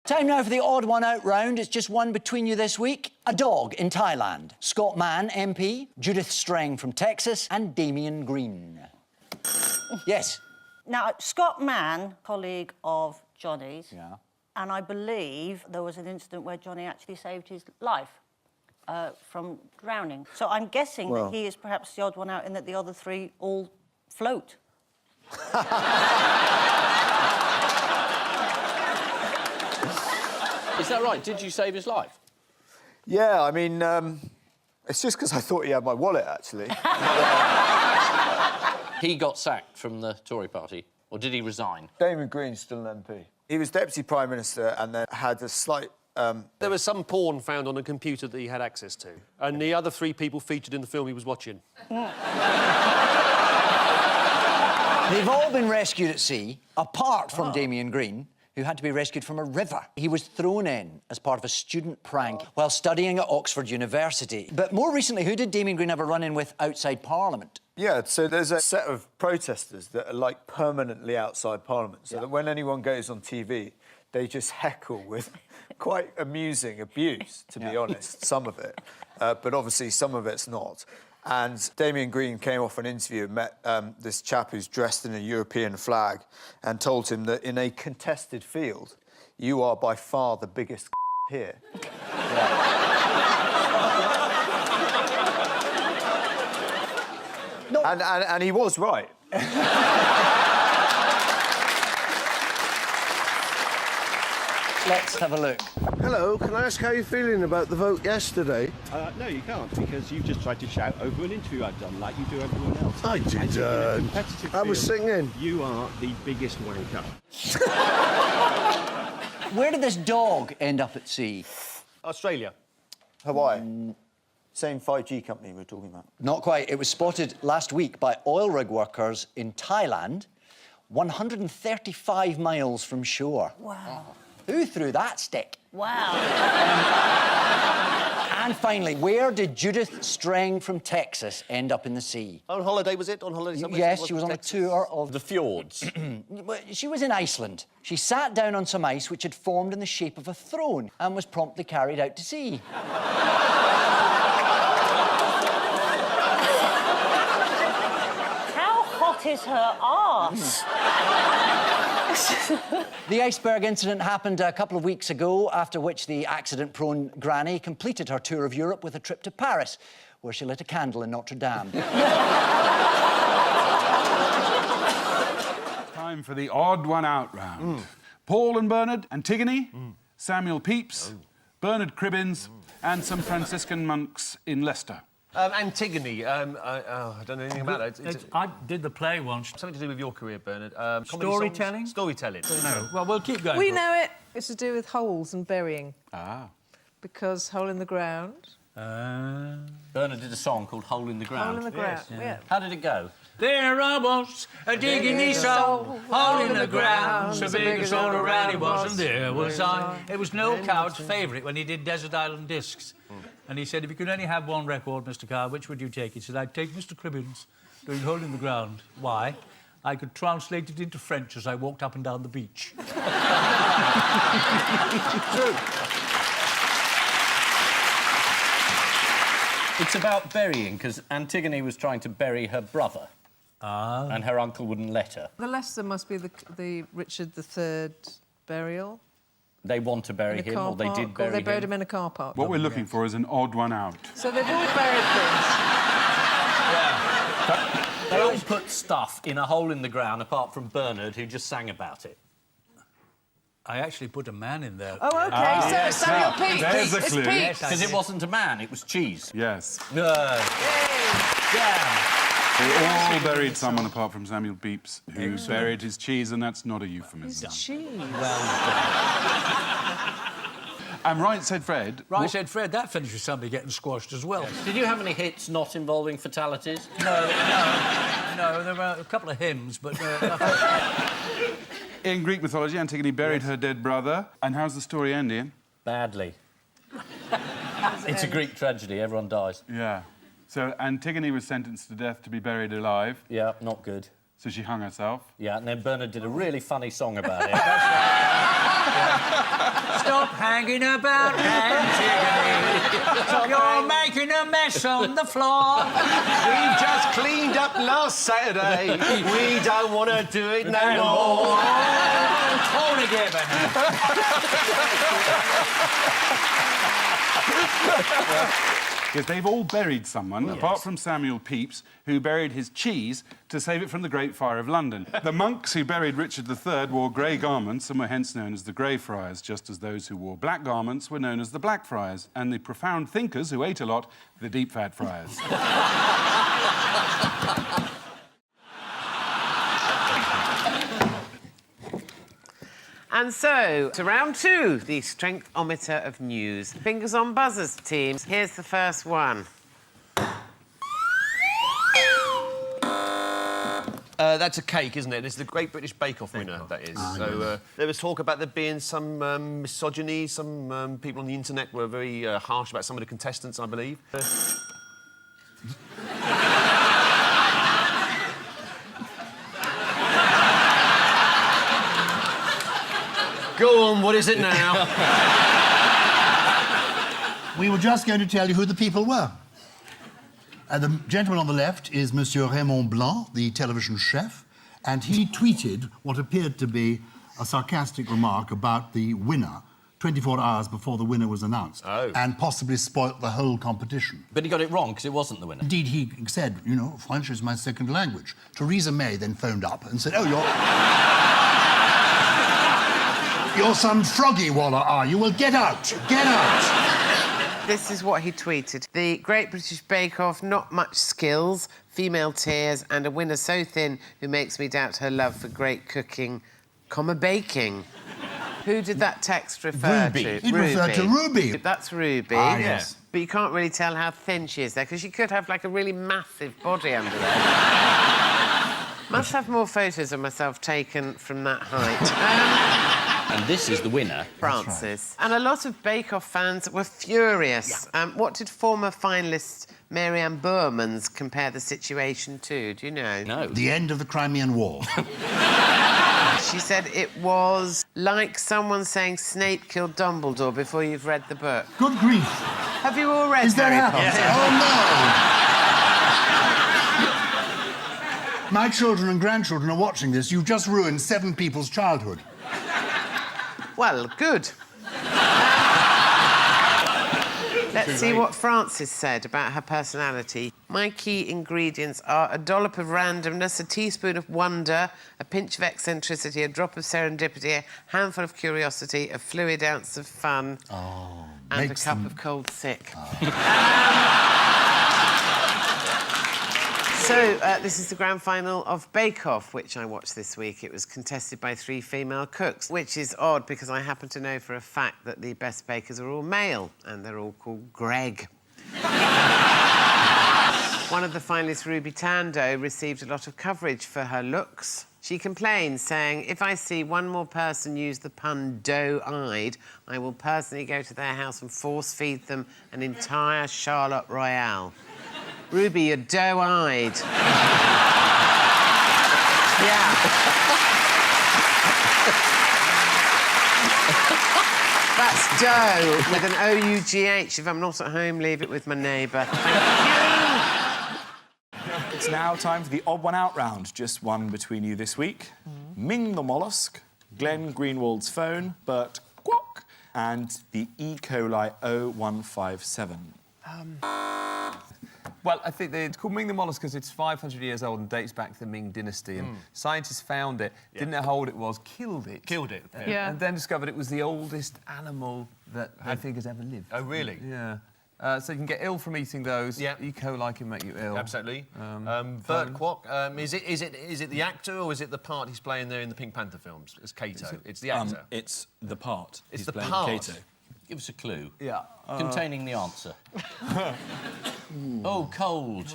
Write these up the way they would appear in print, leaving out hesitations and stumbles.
Time now for the odd one out round. It's just one between you this week. A dog in Thailand, Scott Mann, MP, Judith Strang from Texas, and Damien Green. Yes? Now, Scott Mann, colleague of Johnny's, Yeah. and I believe there was an incident where Johnny actually saved his life from drowning. So I'm guessing that he is perhaps the odd one out in that the other three all float. Is that right? Did you save his life? Yeah, I mean, it's just because I thought he had my wallet, actually. He got sacked from the Tory party, or did he resign? Damien Green's still an MP. He was Deputy Prime Minister and then had a slight... There was some porn found on a computer that he had access to, and the other three people featured in the film he was watching. They've all been rescued at sea, apart from Damien Green, who had to be rescued from a river. He was thrown in as part of a student prank while studying at Oxford University. But more recently, who did Damien Green have a run-in with outside Parliament? Yeah, so there's a set of protesters that are, like, permanently outside Parliament, so that when anyone goes on TV, they just heckle with quite amusing abuse, to be honest, some of it. But obviously some of it's not. And Damien Green came off an interview and met this chap who's dressed in a European flag and told him that in a contested field, you are by far the biggest here. No. And he was right. Let's have a look. Hello, can I ask how you're feeling about the vote yesterday? No, you can't, because you've just tried to shout over an interview I've done, like you do everyone else. I didn't. I was singing. You are the biggest wanker. Where did this dog end up at sea? Australia. Hawaii. Same 5G company we were talking about. Not quite. It was spotted last week by oil rig workers in Thailand, 135 miles from shore. Wow. Who threw that stick? Wow. And finally, where did Judith Strang from Texas end up in the sea? On holiday, was it? On holiday somewhere? Yes, she was on a tour of... The fjords. She was in Iceland. She sat down on some ice which had formed in the shape of a throne and was promptly carried out to sea. How hot is her arse? The iceberg incident happened a couple of weeks ago, after which the accident-prone granny completed her tour of Europe with a trip to Paris, where she lit a candle in Notre Dame. Time for the odd one out round. Paul and Bernard, Antigone, Samuel Pepys, Bernard Cribbins, and some Franciscan monks in Leicester. Antigone. I don't know anything about that. I did the play once. Something to do with your career, Bernard. Storytelling? Storytelling. No. Well, we'll keep going. We know it. It's to do with holes and burying. Ah. Because hole in the ground. Bernard did a song called Hole in the Ground. Hole in the ground, yeah. How did it go? There I was, a digging his soul, hole in the ground, so big as all around he was, and there was I. It was Noel Coward's favourite when he did Desert Island Discs. And he said, if you could only have one record, Mr. Coward, which would you take? He said, I'd take Mr. Cribbins doing Hole in the Ground. Why? I could translate it into French as I walked up and down the beach. True. It's about burying, because Antigone was trying to bury her brother. Ah. And her uncle wouldn't let her. The Leicester must be the Richard III burial. They want to bury him, or they did bury him. They buried him in a car park. What we're looking for is an odd one out. So they've all buried things. Yeah. They all put stuff in a hole in the ground, apart from Bernard, who just sang about it. I actually put a man in there. Oh, OK, so yes, Samuel Pepys. there's a clue. It's Because it wasn't a man, it was cheese. Yes. Damn. They all buried someone apart from Samuel Pepys, who buried his cheese, and that's not a euphemism. Cheese. Well done. And Right Said Fred... Right Said Fred, that finished with somebody getting squashed as well. Did you have any hits not involving fatalities? No, there were a couple of hymns, but nothing. In Greek mythology, Antigone buried her dead brother. And how's the story end, Ian? Badly. It's a Greek tragedy, everyone dies. Yeah. So Antigone was sentenced to death to be buried alive. Yeah, not good. So she hung herself. Yeah, and then Bernard did a really funny song about it. Stop hanging about, Antigone. You're making a mess on the floor. We just cleaned up last Saturday. We don't want to do it no more. All together now. Because they've all buried someone, apart from Samuel Pepys, who buried his cheese to save it from the Great Fire of London. The monks who buried Richard III wore grey garments and were hence known as the Grey Friars, just as those who wore black garments were known as the Black Friars, and the profound thinkers who ate a lot, the Deep Fat Friars. And so, to round 2, the Strengthometer of news. Fingers on buzzers, teams. Here's the first one. That's a cake, isn't it? It's the Great British Bake Off winner, that is. There was talk about there being some misogyny. Some people on the internet were very harsh about some of the contestants, I believe. Go on, what is it now? We were just going to tell you who the people were. The gentleman on the left is Monsieur Raymond Blanc, the television chef, and he tweeted what appeared to be a sarcastic remark about the winner 24 hours before the winner was announced, and possibly spoilt the whole competition. But he got it wrong, because it wasn't the winner. Indeed, he said, you know, French is my second language. Theresa May then phoned up and said, oh, you're some froggy waller, are you? Well, get out! Get out! This is what he tweeted. The Great British Bake Off, not much skills, female tears, and a winner so thin who makes me doubt her love for great cooking, baking. Who did that text refer to? It referred to Ruby. That's Ruby. Ah, yes. But you can't really tell how thin she is there, because she could have, like, a really massive body under there. Must have more photos of myself taken from that height. And this is the winner. Francis. Right. And a lot of Bake Off fans were furious. Yeah. What did former finalist Mary Ann Boormans compare the situation to? Do you know? No. The end of the Crimean War. She said it was like someone saying Snape killed Dumbledore before you've read the book. Good grief. Have you all read Harry Potter? Oh, no! My children and grandchildren are watching this. You've just ruined 7 people's childhood. Well, good. Let's see what Frances said about her personality. My key ingredients are a dollop of randomness, a teaspoon of wonder, a pinch of eccentricity, a drop of serendipity, a handful of curiosity, a fluid ounce of fun, and a cup of cold sick. So, this is the grand final of Bake Off, which I watched this week. It was contested by 3 female cooks, which is odd because I happen to know for a fact that the best bakers are all male, and they're all called Greg. One of the finalists, Ruby Tando, received a lot of coverage for her looks. She complained, saying, if I see one more person use the pun doe-eyed, I will personally go to their house and force-feed them an entire Charlotte Royale. Ruby, you're doe-eyed. Yeah. That's dough with an O-U-G-H. If I'm not at home, leave it with my neighbour. Thank you. It's now time for the odd one out round. Just one between you this week. Ming the mollusk, Glenn Greenwald's phone, Bert Kwok, and the E. coli 0157. Well, I think it's called Ming the mollusk because it's 500 years old and dates back to the Ming dynasty. And scientists found it, didn't know how old it was, killed it. Killed it. And then discovered it was the oldest animal that I think has ever lived. Oh, really? Yeah. So you can get ill from eating those. Yeah. E. coli can make you ill. Absolutely. Bert Kwok, is it the actor or is it the part he's playing there in the Pink Panther films as Kato? It's the actor. It's the part. It's he's the playing part. Kato. Give us a clue. Yeah. Containing the answer. Oh, cold.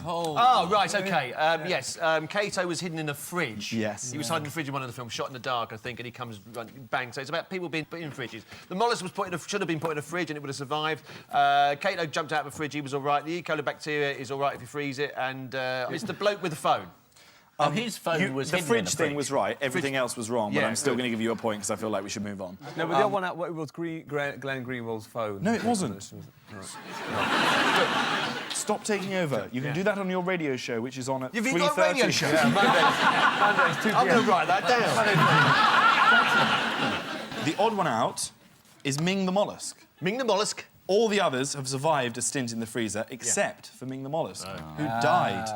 Cold. Oh, right, OK. Yes, Kato was hidden in a fridge. Yes. He was hiding in a fridge in one of the films, shot in the dark, I think, and he comes running, bang. So it's about people being put in fridges. The mollusk was should have been put in a fridge and it would have survived. Kato jumped out of a fridge, he was all right. The E. coli bacteria is all right if you freeze it, and it's the bloke with the phone. His phone was the hidden in fridge the thing fridge. was right. Everything else was wrong. But Yeah, I'm still good. going to give you a point because I feel like we should move on. No, but the other one out was Glenn Greenwald's phone. No, it wasn't. Stop taking over. You can do that on your radio show, which is on at 3:30. Have you got a radio show? Yeah, Mondays 2 I'm going to write that down. The odd one out is Ming the mollusk. Ming the mollusk. All the others have survived a stint in the freezer, except for Ming the mollusk, who died.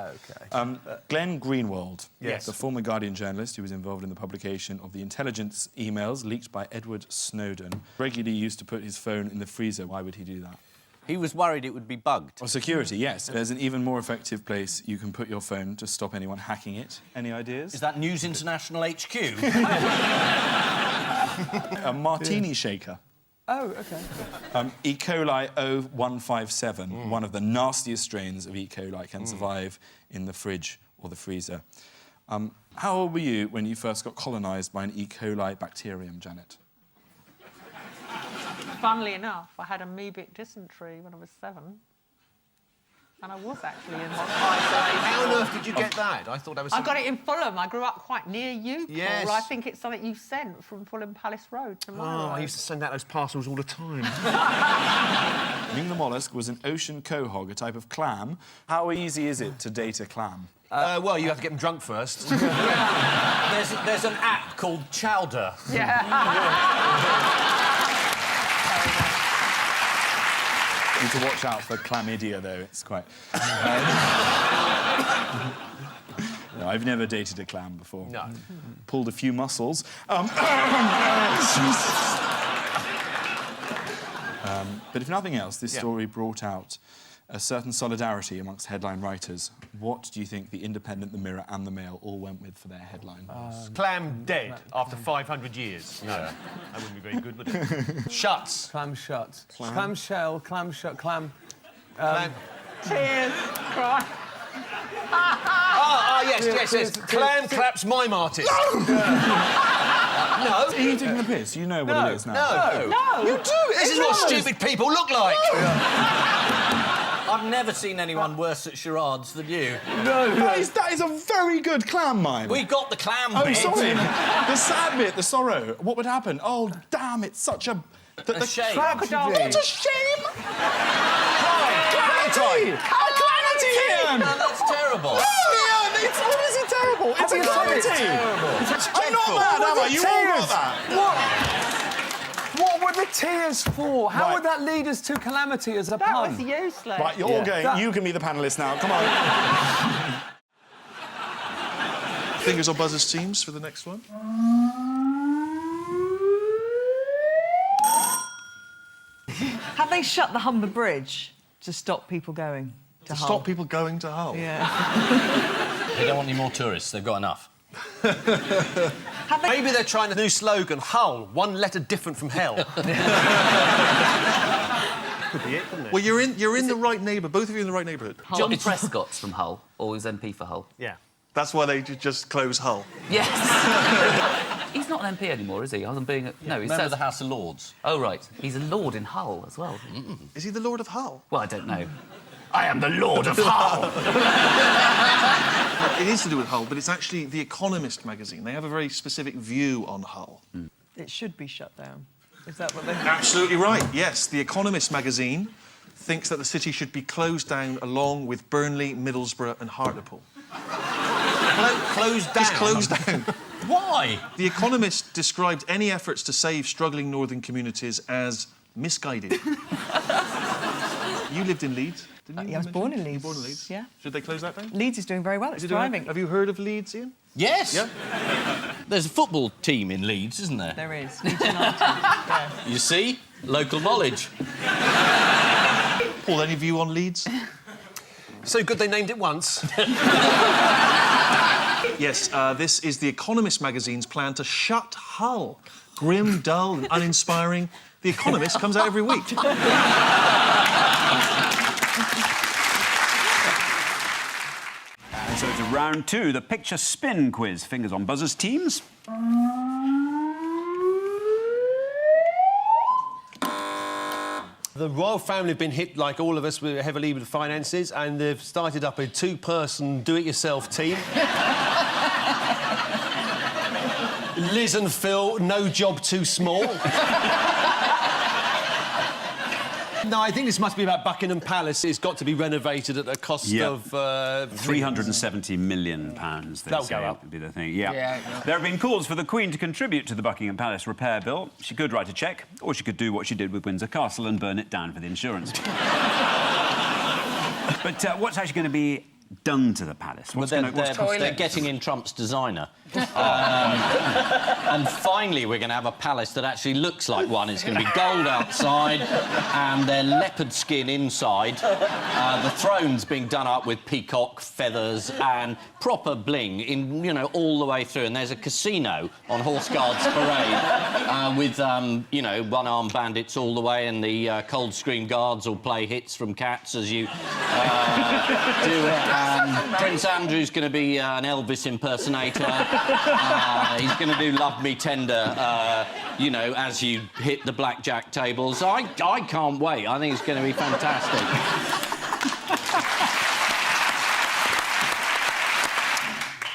OK. Glenn Greenwald, Yes. the former Guardian journalist who was involved in the publication of the intelligence emails leaked by Edward Snowden, regularly used to put his phone in the freezer. Why would he do that? He was worried it would be bugged. Or security, yes. There's an even more effective place you can put your phone to stop anyone hacking it. Any ideas? Is that News International HQ? A martini shaker. Oh, OK. E. coli 0157, one of the nastiest strains of E. coli, can survive in the fridge or the freezer. How old were you when you first got colonised by an E. coli bacterium, Janet? Funnily enough, I had amoebic dysentery when I was 7. And I was actually in hospital. How on earth did you get that? I thought that was. I got it in Fulham. I grew up quite near you, Paul. Yes. I think it's something you sent from Fulham Palace Road to my road. I used to send out those parcels all the time. Ming the mollusk was an ocean quahog, a type of clam. How easy is it to date a clam? Well, you have to get them drunk first. There's an app called Chowder. You need to watch out for chlamydia, though. It's quite... No, I've never dated a clam before. No. Pulled a few muscles. But if nothing else, this story brought out a certain solidarity amongst headline writers. What do you think the Independent, the Mirror and the Mail all went with for their headline? Clam dead after 500 years. No, that wouldn't be very good, would it? Shuts. Clam shut. Clam shell, clam shut, clam... Tears, cry. Yes. Clam claps mime artist. No! Are you taking the piss? You know what it is now. No. You do. This is what stupid people look like. I've never seen anyone worse at charades than you. No. That is a very good clam mime. We got the clam bit. Oh, sorry. The sad bit, the sorrow. What would happen? Oh, damn, it's such a... A shame. Crocodile. What a shame! Calamity! How calamity, Ian! No, that's terrible. No, Ian, it's obviously terrible. It's a calamity. I'm not mad, am I? You all got that. What were the tears for? How would that lead us to calamity as a That pun? was useless. Right, you're all going. You can be the panellist now. Come on. Fingers on Buzz's teams for the next one. Have they shut the Humber Bridge to stop people going to Hull? Stop people going to Hull. Yeah. They don't want any more tourists. They've got enough. Maybe they're trying a new slogan, Hull, one letter different from hell. Could be it, couldn't it? Well, you're in the right neighbour. Both of you in the right neighbourhood. John Prescott's from Hull, or he's MP for Hull. Yeah. That's why they just close Hull. Yes. He's not an MP anymore, is he? Other than being no, he's Member of the House of Lords. Oh right, he's a lord in Hull as well. Is he the Lord of Hull? Well, I don't know. I am the Lord of Hull. It is to do with Hull, but it's actually The Economist magazine. They have a very specific view on Hull. It should be shut down. Is that what they... Absolutely right, yes. The Economist magazine thinks that the city should be closed down along with Burnley, Middlesbrough and Hartlepool. Closed down? Just closed down. Why? The Economist described any efforts to save struggling northern communities as misguided. You lived in Leeds, didn't you? Yeah, I was born in Leeds. You were born in Leeds? Yeah. Should they close that down? Leeds is doing very well. It's Is it doing- thriving. Have you heard of Leeds, Ian? Yes. Yeah. There's a football team in Leeds, isn't there? There is. Leeds United. Yeah. You see? Local knowledge. Paul, any view on Leeds? So good they named it once. Yes, this is The Economist magazine's plan to shut Hull. Grim, dull and uninspiring. The Economist comes out every week. And so to round two, the picture spin quiz. Fingers on Buzz's teams. The royal family have been hit, like all of us, heavily with finances, and they've started up a two-person do-it-yourself team. Liz and Phil, no job too small. No, I think this must be about Buckingham Palace. It's got to be renovated at a cost of... £370 million, they say would be the thing. Yeah. There have been calls for the Queen to contribute to the Buckingham Palace repair bill. She could write a cheque, or she could do what she did with Windsor Castle and burn it down for the insurance. But what's actually going to be done to the palace? They're getting in Trump's designer. And finally, we're going to have a palace that actually looks like one. It's going to be gold outside and then leopard skin inside. The throne's being done up with peacock feathers and proper bling, in all the way through. And there's a casino on Horse Guards Parade with, one-armed bandits all the way, and the Coldstream Guards will play hits from Cats as you do it. Prince Andrew's going to be an Elvis impersonator. He's going to do Love Me Tender, as you hit the blackjack tables. I can't wait. I think it's going to be fantastic.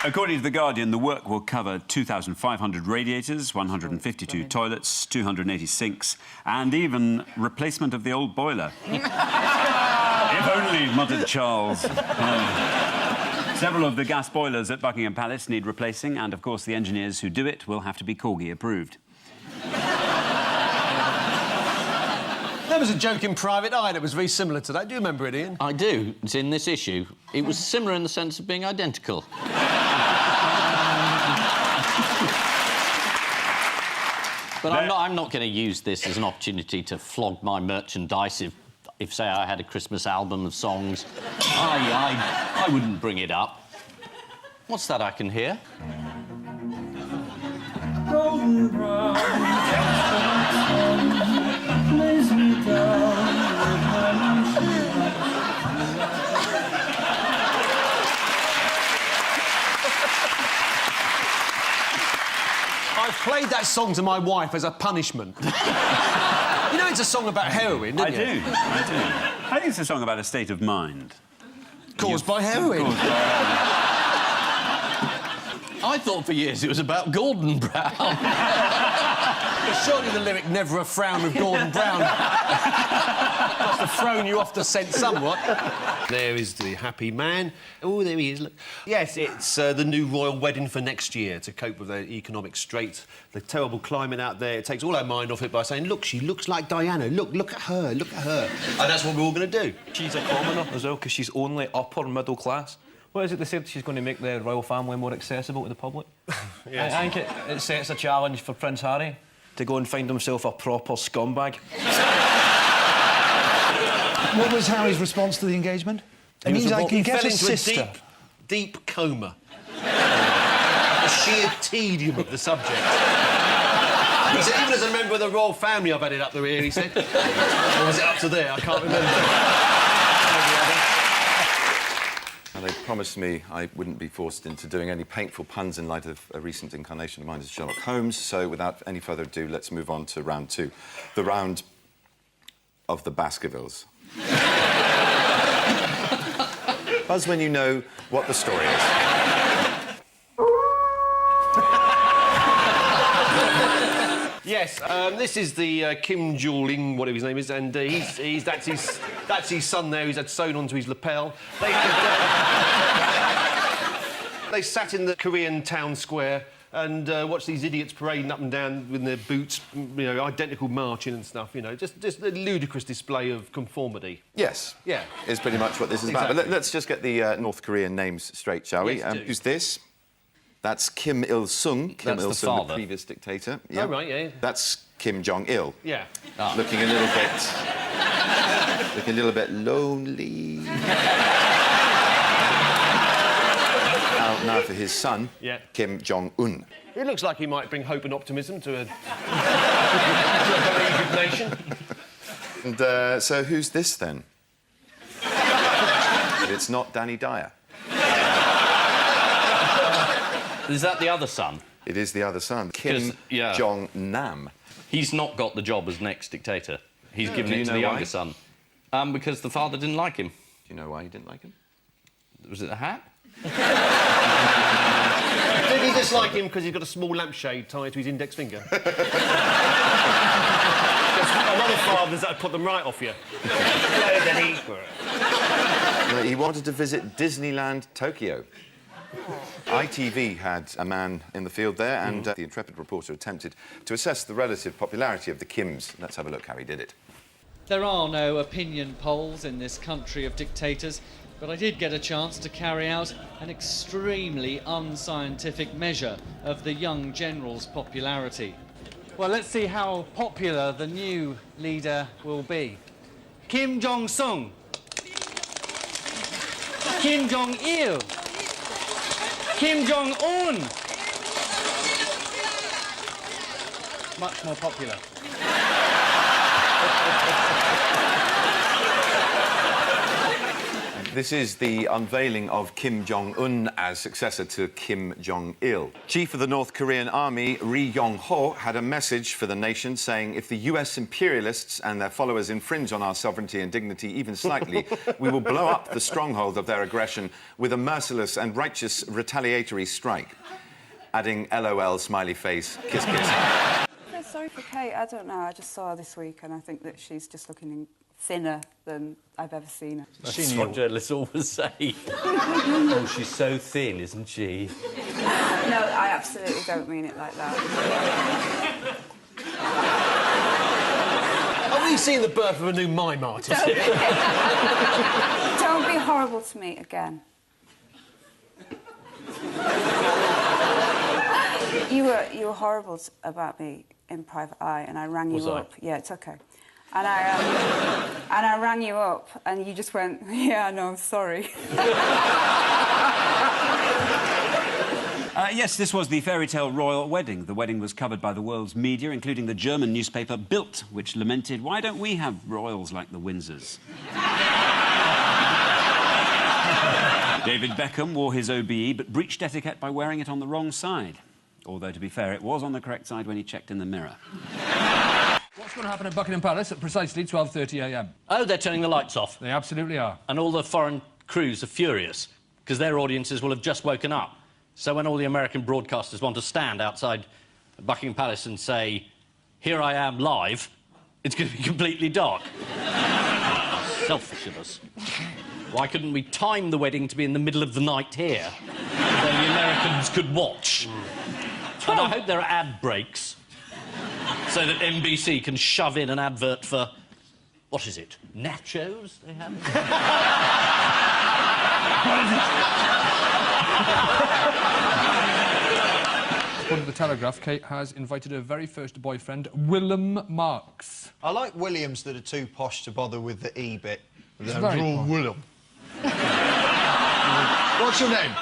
According to The Guardian, the work will cover 2,500 radiators, 152 toilets, 280 sinks, and even replacement of the old boiler. If only, muttered Charles. Several of the gas boilers at Buckingham Palace need replacing, and, of course, the engineers who do it will have to be Corgi approved. There was a joke in Private Eye that was very similar to that. Do you remember it, Ian? I do. It's in this issue. It was similar in the sense of being identical. But I'm not going to use this as an opportunity to flog my merchandise if say, I had a Christmas album of songs. I wouldn't bring it up. What's that I can hear? Golden brown, lays me down I've played that song to my wife as a punishment. You know it's a song about heroin, don't you? I do. I think it's a song about a state of mind. Caused by heroin. I thought for years it was about Gordon Brown. Surely the lyric, never a frown with Gordon Brown, must have thrown you off the scent somewhat. There is the happy man. Oh, there he is, look. Yes, it's the new royal wedding for next year to cope with the economic straits, the terrible climate out there. It takes all our mind off it by saying, look, she looks like Diana. Look at her, look at her. And that's what we're all going to do. She's a commoner as well, because she's only upper middle class. What is it they said she's going to make the royal family more accessible to the public? Yes. I think it sets a challenge for Prince Harry to go and find himself a proper scumbag. What was Harry's response to the engagement? It means I can get a sister. He fell into a deep coma. The sheer tedium of the subject. He said, even as a member of the royal family, I've had it up to here, he said. Or was it up to there? I can't remember. And they promised me I wouldn't be forced into doing any painful puns in light of a recent incarnation of mine as Sherlock Holmes. So, without any further ado, let's move on to round two. The round of the Baskervilles. Buzz when you know what the story is. Yes, this is the Kim Jong-ling, whatever his name is, and that's his son there. He's had sewn onto his lapel. They sat in the Korean town square and watched these idiots parading up and down with their boots, identical marching and stuff. Just a ludicrous display of conformity. Yes. Yeah. Is pretty much what this is about. But let's just get the North Korean names straight, shall we? Yes, do. Who's this? That's Kim Il-sung. Kim Il-sung, the previous dictator. Yeah. Oh, right, yeah. That's Kim Jong-il. Yeah. Looking a little bit lonely. Now for his son, Kim Jong-un. It looks like he might bring hope and optimism to a beleaguered nation. And so who's this then? It's not Danny Dyer. Is that the other son? It is the other son, Kim Jong-nam. He's not got the job as next dictator. He's given it to the younger son. Because the father didn't like him. Do you know why he didn't like him? Was it the hat? Did he dislike him because he's got a small lampshade tied to his index finger? There's another fathers that put them right off you. No, he wanted to visit Disneyland Tokyo. ITV had a man in the field there, and the intrepid reporter attempted to assess the relative popularity of the Kims. Let's have a look how he did it. There are no opinion polls in this country of dictators, but I did get a chance to carry out an extremely unscientific measure of the young general's popularity. Well, let's see how popular the new leader will be. Kim Jong-sung. Kim Jong-il. Kim Jong-un. Much more popular. This is the unveiling of Kim Jong-un as successor to Kim Jong-il. Chief of the North Korean Army, Ri Yong-ho, had a message for the nation saying, if the US imperialists and their followers infringe on our sovereignty and dignity even slightly, we will blow up the stronghold of their aggression with a merciless and righteous retaliatory strike. Adding LOL, smiley face, kiss, kiss. I'm sorry for Kate. I don't know. I just saw her this week and I think that she's just looking thinner than I've ever seen her. That's what journalists always say. Oh, she's so thin, isn't she? No, I absolutely don't mean it like that. Have we seen the birth of a new mime artist? Don't be horrible to me again. You were horrible about me in private eye, and I rang you up. Yeah, it's okay. And I rang you up, and you just went, yeah, no, sorry. Yes, this was the fairy tale royal wedding. The wedding was covered by the world's media, including the German newspaper Bild, which lamented, why don't we have royals like the Windsors? David Beckham wore his OBE, but breached etiquette by wearing it on the wrong side. Although, to be fair, it was on the correct side when he checked in the mirror. What's going to happen at Buckingham Palace at precisely 12:30 a.m? Oh, they're turning the lights off. They absolutely are. And all the foreign crews are furious, because their audiences will have just woken up. So when all the American broadcasters want to stand outside Buckingham Palace and say, here I am live, it's going to be completely dark. Selfish of us. Why couldn't we time the wedding to be in the middle of the night here? Then the Americans could watch. And I hope there are ad breaks, so that NBC can shove in an advert for, what is it, nachos they have? According to the Telegraph, Kate has invited her very first boyfriend, Willem Marks. I like Williams that are too posh to bother with the E bit. It's very posh. Willem. What's your name?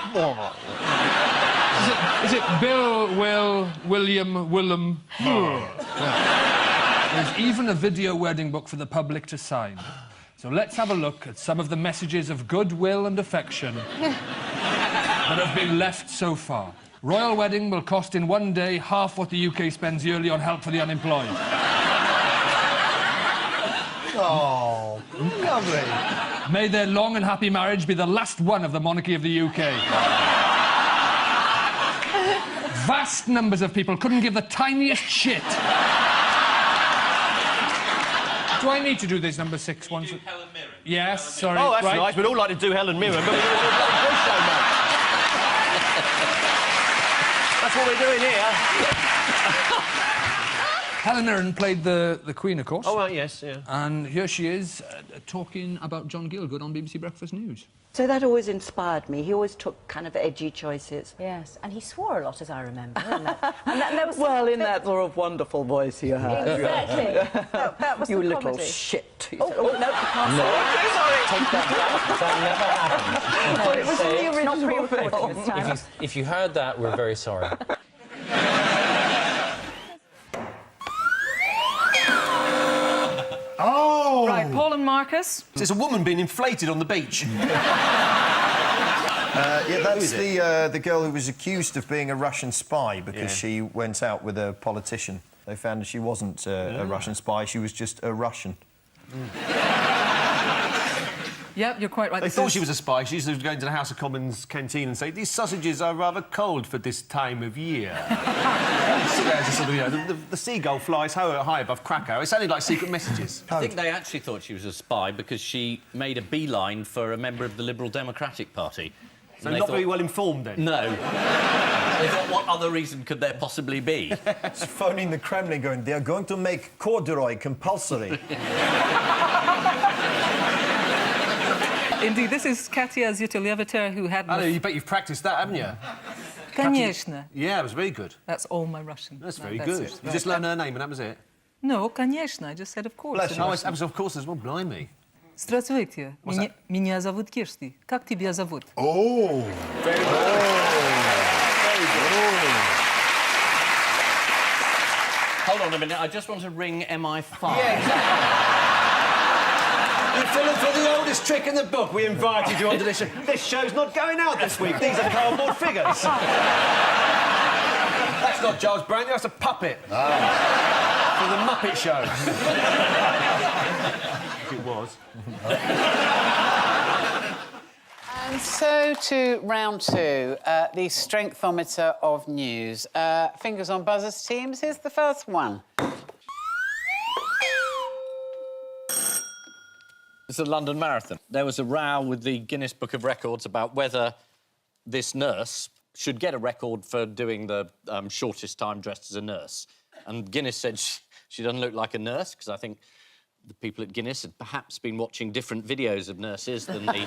Is it Bill, Will, William, Willem? There's even a video wedding book for the public to sign. So let's have a look at some of the messages of goodwill and affection that have been left so far. Royal wedding will cost in one day half what the UK spends yearly on help for the unemployed. Oh, lovely. May their long and happy marriage be the last one of the monarchy of the UK. Vast numbers of people couldn't give the tiniest shit. Do I need to do this number 6 once? Helen Mirren. Yes, sorry. Oh, that's right. nice. We'd all like to do Helen Mirren, but we don't do voice show, mate. That's what we're doing here. Helen Mirren played the Queen, of course. Oh, right, yes, yeah. And here she is, talking about John Gielgud on BBC Breakfast News. So that always inspired me. He always took kind of edgy choices. Yes, and he swore a lot, as I remember. And there was well, in that sort of wonderful voice you had. Exactly. that was you the little comedy. shit. Oh, no, you can't say it. Take that back. No, it was in the original pre-recording this time. If you heard that, we're very sorry. Oh! Right, Paul and Marcus. There's a woman being inflated on the beach. Yeah, that's the girl who was accused of being a Russian spy because she went out with a politician. They found that she wasn't a Russian spy, she was just a Russian. Yep, you're quite right. They thought she was a spy. She used to go into the House of Commons canteen and say, "These sausages are rather cold for this time of year." The seagull flies high above Krakow. It sounded like secret messages. I think they actually thought she was a spy because she made a beeline for a member of the Liberal Democratic Party. So not very well informed, then? No. They thought, what other reason could there possibly be? It's phoning the Kremlin going, they are going to make corduroy compulsory. Indeed, this is Katia Zytuleviter, who had... I know, you bet you've practised that, haven't you? Конечно. Yeah, it was very good. That's all my Russian. That's very good. You just learned her name and that was it? No, конечно. I just said of course. Oh, I was of course as well, blimey. Здравствуйте. Меня зовут Кирсти. Как тебя зовут? Oh, very good. Very good. Hold on a minute, I just want to ring MI5. Yeah, exactly. You're falling for the oldest trick in the book. We invited you onto this show. This show's not going out this week. These are cardboard figures. That's not Giles Brandon, that's a puppet. For the Muppet Show. It was. And so to round two, the Strengthometer of news. Fingers on buzzers, teams. Here's the first one. It's the London Marathon. There was a row with the Guinness Book of Records about whether this nurse should get a record for doing the shortest time dressed as a nurse. And Guinness said she doesn't look like a nurse, because I think the people at Guinness had perhaps been watching different videos of nurses than the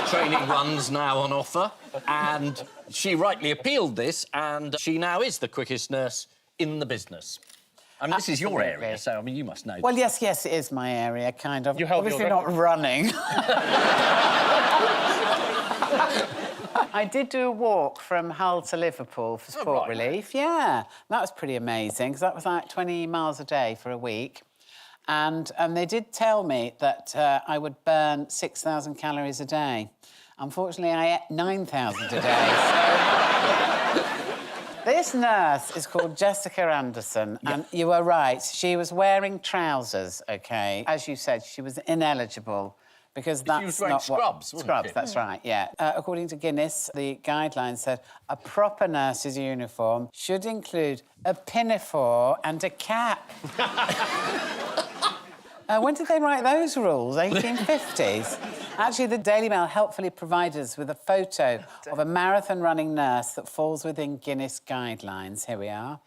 training runs now on offer. And she rightly appealed this, and she now is the quickest nurse in the business. I mean, this is your area, so, I mean, you must know. Well, yes, it is my area, kind of. You held your Obviously not running. I did do a walk from Hull to Liverpool for sport relief. Yeah, that was pretty amazing, because that was like 20 miles a day for a week. And they did tell me that I would burn 6,000 calories a day. Unfortunately, I ate 9,000 a day, so... This nurse is called Jessica Anderson, and you were right. She was wearing trousers, OK? As you said, she was ineligible, because that's she was wearing not scrubs, what... wasn't Scrubs, she? that's right, yeah. According to Guinness, the guidelines said a proper nurse's uniform should include a pinafore and a cap. When did they write those rules? 1850s? Actually, the Daily Mail helpfully provided us with a photo of a marathon-running nurse that falls within Guinness guidelines. Here we are.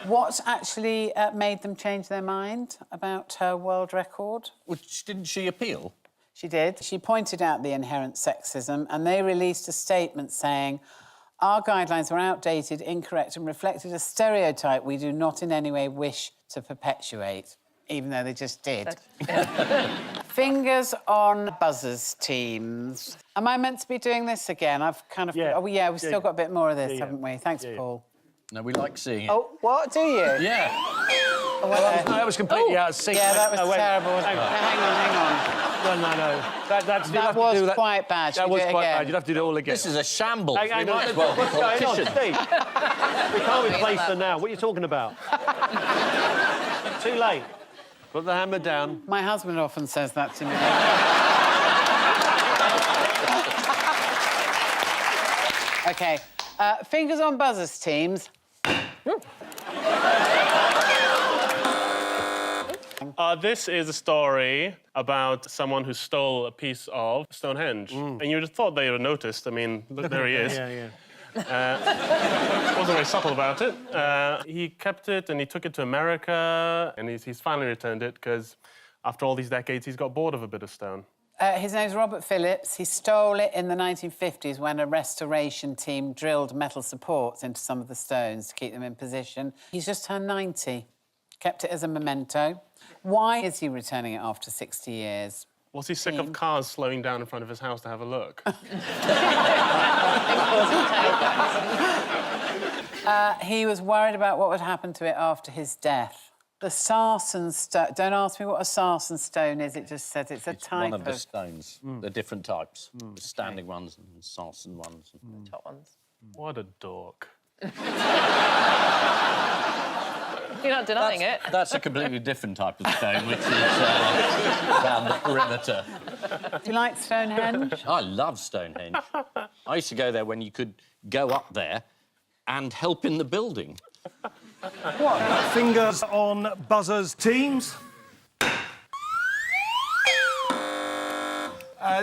What actually made them change their mind about her world record? Well, didn't she appeal? She did. She pointed out the inherent sexism, and they released a statement saying, "Our guidelines were outdated, incorrect, and reflected a stereotype we do not in any way wish to perpetuate," even though they just did. Fingers on buzzers, teams. Am I meant to be doing this again? I've kind of... Yeah. Oh, yeah, we've still got a bit more of this, haven't we? Thanks, Paul. No, we like seeing it. Oh, what? Do you? Yeah. Oh, no, that was completely out of sync. Yeah, that was No, wait. terrible. Hang on. Hang on. No. That was quite bad. That was Should we do it quite again? bad. You'd have to do it all again. This is a shambles. Hang We on. might as well be What's going on, politicians. Steve? We can't replace them now. What are you talking about? Too late. Put the hammer down. My husband often says that to me. OK. Fingers on buzzers, teams. This is a story about someone who stole a piece of Stonehenge. And you'd have thought they would have noticed. I mean, look, there he is. Yeah. Wasn't very subtle about it. He kept it and he took it to America, and he's finally returned it because after all these decades, he's got bored of a bit of stone. His name's Robert Phillips. He stole it in the 1950s when a restoration team drilled metal supports into some of the stones to keep them in position. He's just turned 90. Kept it as a memento. Why is he returning it after 60 years? Was he sick of cars slowing down in front of his house to have a look? He was worried about what would happen to it after his death. The sarsen stone... Don't ask me what a sarsen stone is, it just says it's a type one of the stones. They're different types. The standing ones and sarsen ones. And top ones. What a dork. You not denying it. That's a completely different type of stone, which is down the perimeter. Do you like Stonehenge? I love Stonehenge. I used to go there when you could go up there and help in the building. What? Fingers on buzzers, teams.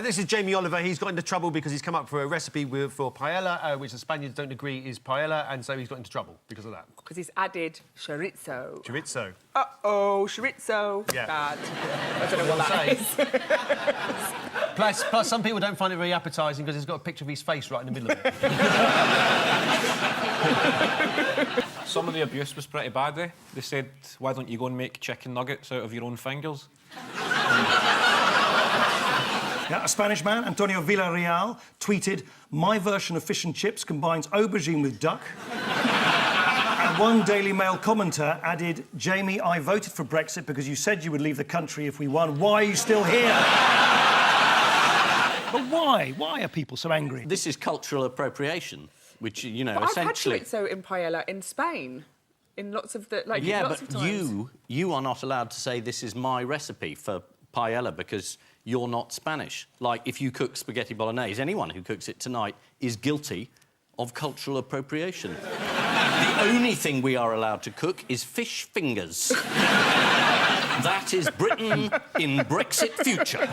This is Jamie Oliver. He's got into trouble because he's come up for a recipe for paella, which the Spaniards don't agree is paella, and so he's got into trouble because of that. Because he's added chorizo. Chorizo. Uh-oh, chorizo. Yeah. Bad. I don't know what that is. Plus, some people don't find it very appetising because it's got a picture of his face right in the middle of it. Some of the abuse was pretty bad, eh? They said, why don't you go and make chicken nuggets out of your own fingers? Yeah, a Spanish man, Antonio Villarreal, tweeted, "My version of fish and chips combines aubergine with duck." And one Daily Mail commenter added, "Jamie, I voted for Brexit because you said you would leave the country if we won. Why are you still here?" But why? Why are people so angry? This is cultural appropriation, which, you know, But essentially... I've had chorizo in paella in Spain. In lots of the... Like, yeah, lots but of times. you are not allowed to say this is my recipe for paella because you're not Spanish. Like, if you cook spaghetti bolognese, anyone who cooks it tonight is guilty of cultural appropriation. The only thing we are allowed to cook is fish fingers. That is Britain in Brexit future.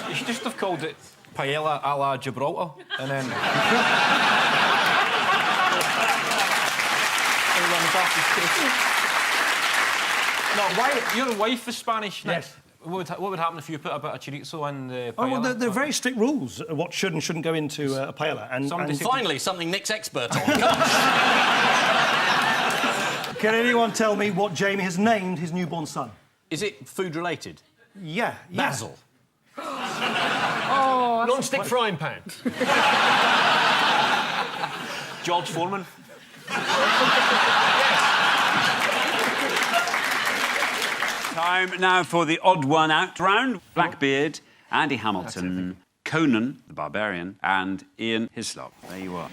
You should just have called it paella a la Gibraltar, and then... No, your wife is Spanish. Yes. What would happen if you put a bit of chorizo in the paella? Oh, well, there are very strict rules of what should and shouldn't go into a paella. And finally, something Nick's expert on. Can anyone tell me what Jamie has named his newborn son? Is it food-related? Yeah. Basil. Oh, Non-stick frying pan. George Foreman. Time now for the odd one out round. Blackbeard, Andy Hamilton, Conan the Barbarian, and Ian Hislop. There you are.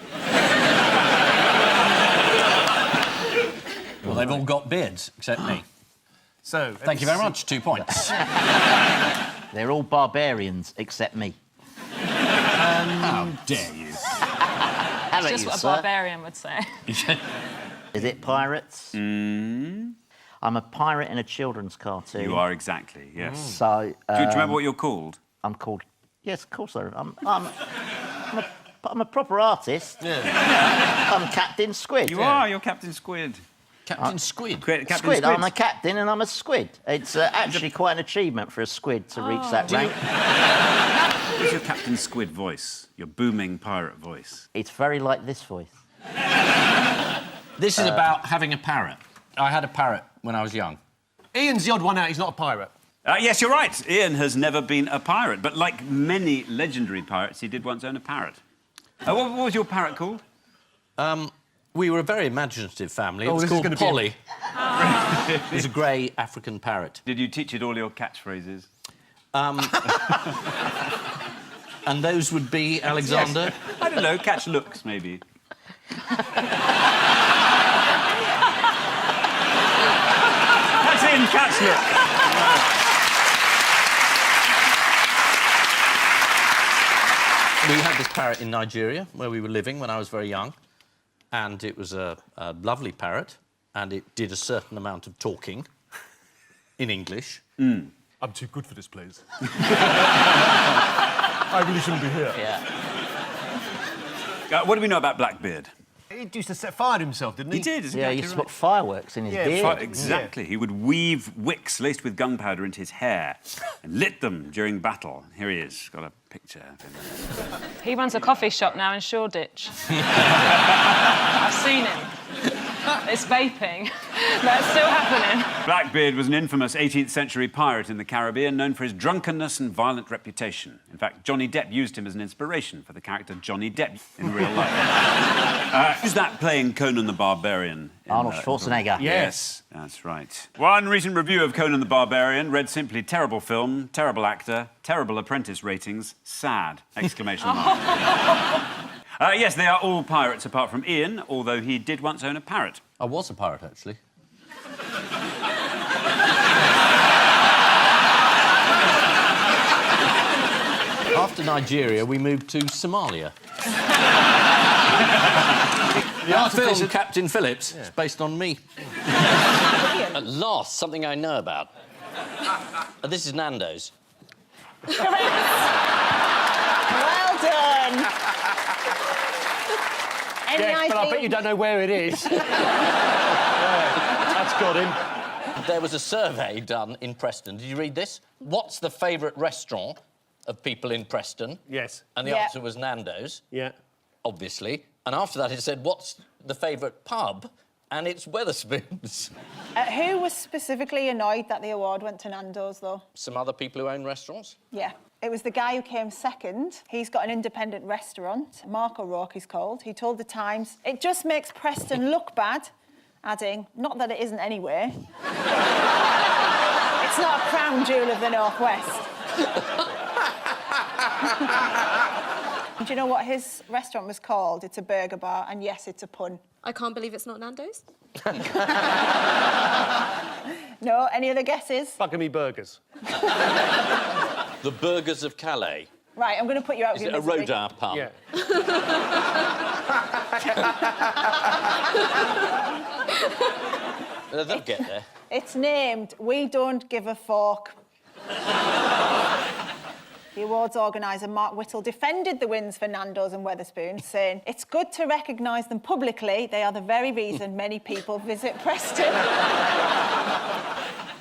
Well, they've all got beards, except me. So, thank you very much. 2 points. They're all barbarians, except me. How dare you? How about It's just you, what a sir? barbarian would say. Is it pirates? I'm a pirate in a children's cartoon. You are exactly, yes. So... Do you remember what you're called? I'm called... Yes, of course I am. I'm a proper artist. Yeah. I'm Captain Squid. You are, you're Captain Squid. Captain Squid? Captain Squid, I'm a captain and I'm a squid. It's actually quite an achievement for a squid to reach that rank. What's your Captain Squid voice? Your booming pirate voice? It's very like this voice. This is about having a parrot. I had a parrot when I was young. Ian's the odd one out. He's not a pirate. Yes, you're right. Ian has never been a pirate, but like many legendary pirates, he did once own a parrot. What was your parrot called? We were a very imaginative family. It Oh, was this is called gonna be Polly. It was a grey African parrot. Did you teach it all your catchphrases? And those would be, Alexander? Yes. I don't know, catch looks, maybe. That's in, catch look. We had this parrot in Nigeria, where we were living when I was very young. And it was a lovely parrot, and it did a certain amount of talking in English. I'm too good for this place. I really shouldn't be here. Yeah. What do we know about Blackbeard? He used to set fire to himself, didn't he? He did, Yeah, he used to put fireworks in his beard. Exactly. He would weave wicks laced with gunpowder into his hair and lit them during battle. Here he is, got a picture of him. He runs a coffee shop now in Shoreditch. I've seen him. It's vaping. That's still happening. Blackbeard was an infamous 18th century pirate in the Caribbean, known for his drunkenness and violent reputation. In fact, Johnny Depp used him as an inspiration for the character Johnny Depp in real life. Who's that playing Conan the Barbarian? Arnold Schwarzenegger. Yes, that's right. One recent review of Conan the Barbarian read simply, terrible film, terrible actor, terrible apprentice ratings, sad! Exclamation mark. Yes, they are all pirates apart from Ian, although he did once own a parrot. I was a pirate, actually. After Nigeria, we moved to Somalia. Our film, Captain Phillips, is based on me. At last, something I know about. This is Nando's. Well done. Yes, but I bet you don't know where it is. That's got him. There was a survey done in Preston. Did you read this? What's the favourite restaurant of people in Preston? Yes. And the answer was Nando's. Yeah. Obviously. And after that, it said, what's the favourite pub? And it's Wetherspoons. Who was specifically annoyed that the award went to Nando's, though? Some other people who own restaurants? Yeah. It was the guy who came second. He's got an independent restaurant. Mark O'Rourke, he's called. He told The Times, "It just makes Preston look bad," adding, "Not that it isn't anyway." It's not a crown jewel of the Northwest. Do you know what his restaurant was called? It's a burger bar, and yes, it's a pun. I can't believe it's not Nando's. No, any other guesses? Buckingham Burgers. The Burgers of Calais. Right, I'm going to put you out Is of it your a misery. Rodin pun? Yeah. They'll get there. It's named We Don't Give a Fork. The awards organiser, Mark Whittle, defended the wins for Nando's and Wetherspoons, saying, "It's good to recognise them publicly. They are the very reason many people visit Preston."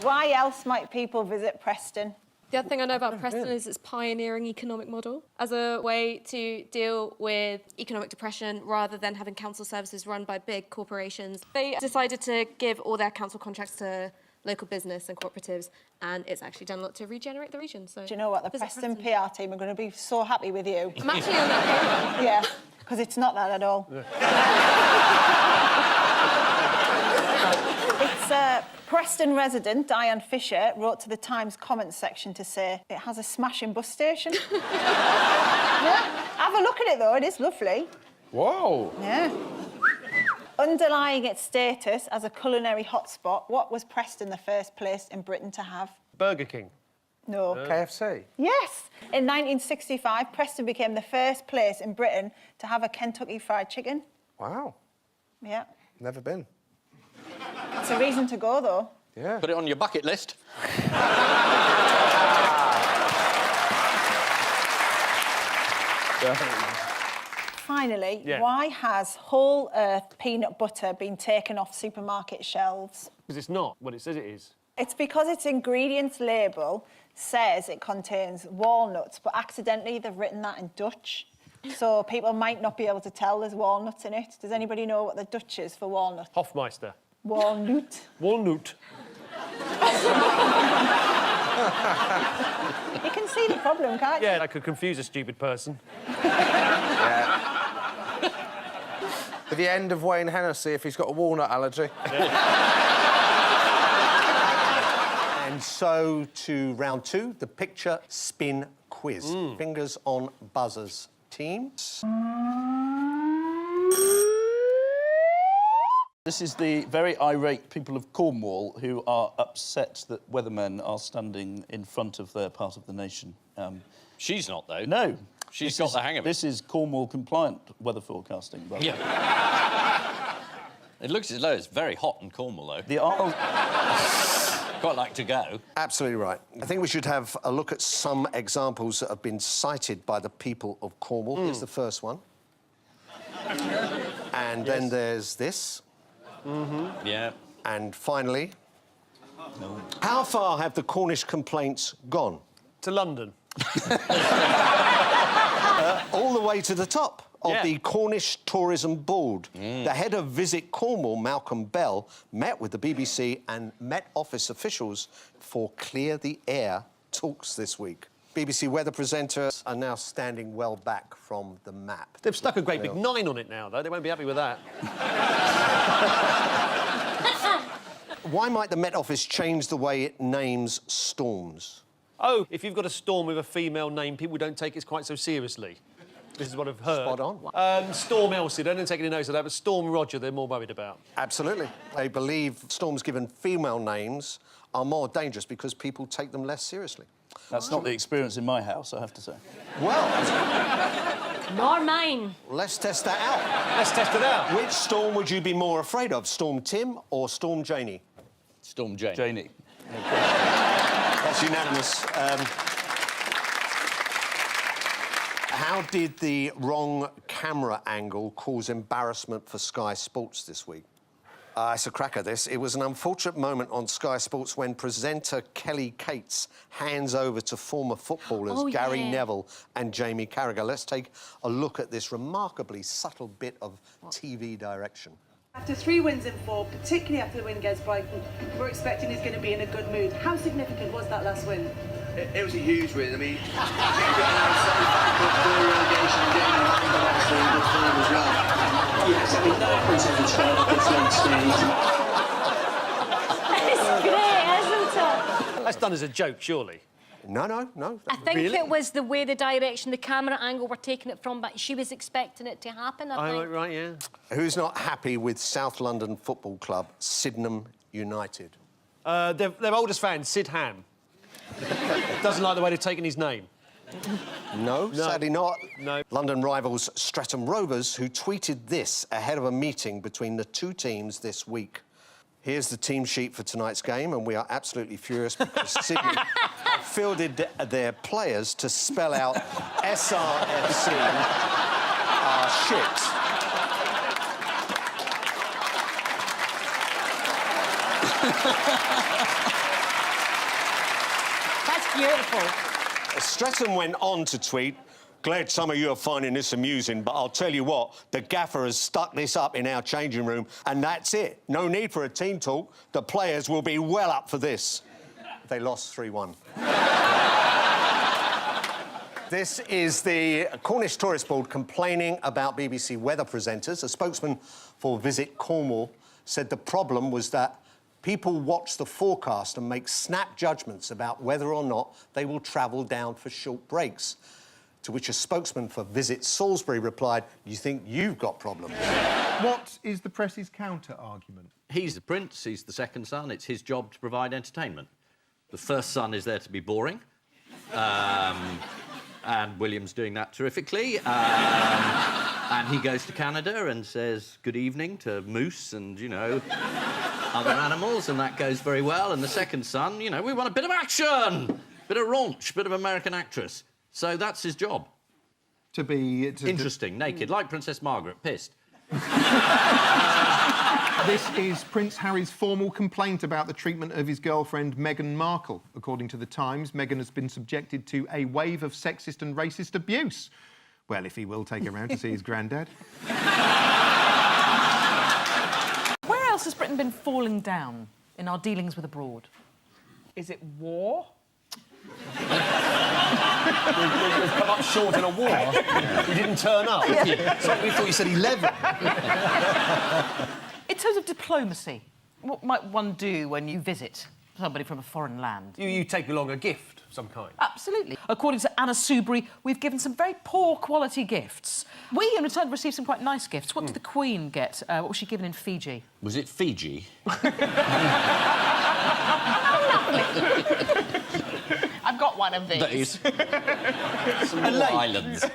Why else might people visit Preston? The other thing I know about Preston is its pioneering economic model as a way to deal with economic depression rather than having council services run by big corporations. They decided to give all their council contracts to local business and cooperatives, and it's actually done a lot to regenerate the region. So, do you know what? The Preston PR team are going to be so happy with you. I'm actually on that page. Yeah, because it's not that at all. It's Preston resident Diane Fisher wrote to the Times comments section to say it has a smashing bus station. Yeah. Have a look at it though, it is lovely. Whoa. Yeah. Underlying its status as a culinary hotspot, what was Preston the first place in Britain to have? Burger King. No. KFC. Yes. In 1965, Preston became the first place in Britain to have a Kentucky Fried Chicken. Wow. Yeah. Never been. It's a reason to go, though. Yeah. Put it on your bucket list. Finally, Yeah. why has whole earth peanut butter been taken off supermarket shelves? Because it's not what it says it is. It's because its ingredients label says it contains walnuts, but accidentally they've written that in Dutch. So people might not be able to tell there's walnuts in it. Does anybody know what the Dutch is for walnut? Hofmeister. Walnut. Walnut. You can see the problem, can't you? Yeah, that could confuse a stupid person. At the end of Wayne Hennessy if he's got a walnut allergy. And so to round two, the picture spin quiz. Fingers on buzzers, teams. This is the very irate people of Cornwall who are upset that weathermen are standing in front of their part of the nation. She's not, though. No. She's got the hang of it. This is Cornwall-compliant weather forecasting. By the way. Yeah. It looks as though it's very hot in Cornwall, though. The Isle... Quite like to go. Absolutely right. I think we should have a look at some examples that have been cited by the people of Cornwall. Here's the first one. And then there's this. Yeah. And finally... How far have the Cornish complaints gone? To London. All the way to the top of the Cornish Tourism Board. The head of Visit Cornwall, Malcolm Bell, met with the BBC and Met Office officials for Clear the Air talks this week. BBC weather presenters are now standing well back from the map. They've stuck a great big 9 on it now, though. They won't be happy with that. Why might the Met Office change the way it names storms? Oh, if you've got a storm with a female name, people don't take it quite so seriously. This is what I've heard. Spot on. Storm Elsie, they don't take any notice of that, but Storm Roger, they're more worried about. Absolutely. They believe storms given female names are more dangerous because people take them less seriously. That's not the experience in my house, I have to say. Well... Nor mine. Let's test that out. Let's test it out. Which storm would you be more afraid of, Storm Tim or Storm Janie? Storm Janie. Janie. That's unanimous. How did the wrong camera angle cause embarrassment for Sky Sports this week? It's a cracker, this. It was an unfortunate moment on Sky Sports when presenter Kelly Cates hands over to former footballers Gary Neville and Jamie Carragher. Let's take a look at this remarkably subtle bit of TV direction. After 3 wins in 4, particularly after the win against Brighton, we're expecting he's going to be in a good mood. How significant was that last win? It was a huge win. I mean, relegation and getting the hang of Arsenal in good form as well. Yes, I mean, no one's ever tried at this late stage. It's great, isn't it? That's done as a joke, surely. No. I think it was the way the direction, the camera angle we're taking it from, but she was expecting it to happen, I think. Right, yeah. Who's not happy with South London Football Club, Sydenham United? Their oldest fan, Sid Ham. Doesn't like the way they've taken his name. No, sadly not. No. London rivals Streatham Rovers, who tweeted this ahead of a meeting between the two teams this week. Here's the team sheet for tonight's game, and we are absolutely furious because Sydney fielded their players to spell out SRFC shit. That's beautiful. Streatham went on to tweet, "Glad some of you are finding this amusing, but I'll tell you what, the gaffer has stuck this up in our changing room, and that's it. No need for a team talk. The players will be well up for this." They lost 3-1. This is the Cornish Tourist Board complaining about BBC weather presenters. A spokesman for Visit Cornwall said the problem was that people watch the forecast and make snap judgments about whether or not they will travel down for short breaks. To which a spokesman for Visit Salisbury replied, "You think you've got problems?" What is the press's counter-argument? He's the prince, he's the second son. It's his job to provide entertainment. The first son is there to be boring. And William's doing that terrifically. And he goes to Canada and says good evening to moose and, you know, other animals, and that goes very well. And the second son, you know, we want a bit of action, bit of raunch, bit of American actress. So that's his job. To be... Interesting, naked, like Princess Margaret, pissed. This is Prince Harry's formal complaint about the treatment of his girlfriend, Meghan Markle. According to The Times, Meghan has been subjected to a wave of sexist and racist abuse. Well, if he will take her round to see his granddad. Where else has Britain been falling down in our dealings with abroad? Is it war? We've come up short in a war. We didn't turn up. So we thought you said 11. In terms of diplomacy, what might one do when you visit somebody from a foreign land? You take along a gift of some kind. Absolutely. According to Anna Soubry, we've given some very poor quality gifts. We, in return, received some quite nice gifts. What did the Queen get? What was she given in Fiji? Was it Fiji? I've got one of these. Some more islands.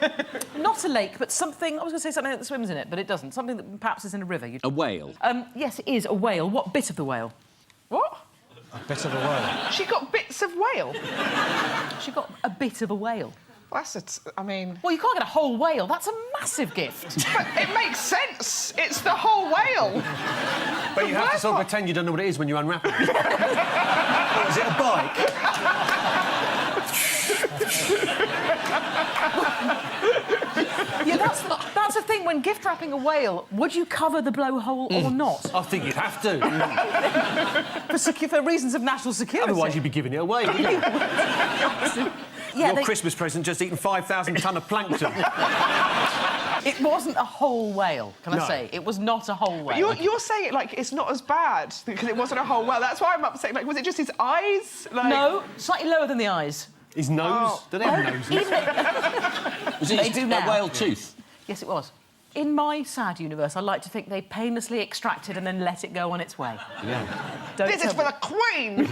Not a lake, but something... I was going to say something that swims in it, but it doesn't. Something that perhaps is in a river. A whale. Yes, it is a whale. What bit of the whale? What? A bit of a whale. She got bits of whale. She got a bit of a whale. That's I mean... Well, you can't get a whole whale. That's a massive gift. But it makes sense. It's the whole whale. But you have to sort of pretend you don't know what it is when you unwrap it. Or is it a bike? Yeah, that's the thing. When gift wrapping a whale, would you cover the blowhole or not? I think you'd have to. For reasons of national security. Otherwise, you'd be giving it away, wouldn't you? Yeah, Your Christmas present just eaten 5,000 tonne of plankton. It wasn't a whole whale, can I say? It was not a whole whale. You're saying it like it's not as bad because it wasn't a whole whale. That's why I'm upset. Like, was it just his eyes? Like... No, slightly lower than the eyes. His nose? Do they have noses? Was it a whale tooth? Yes, it was. In my sad universe, I like to think they painlessly extracted and then let it go on its way. Yeah. This is for the Queen!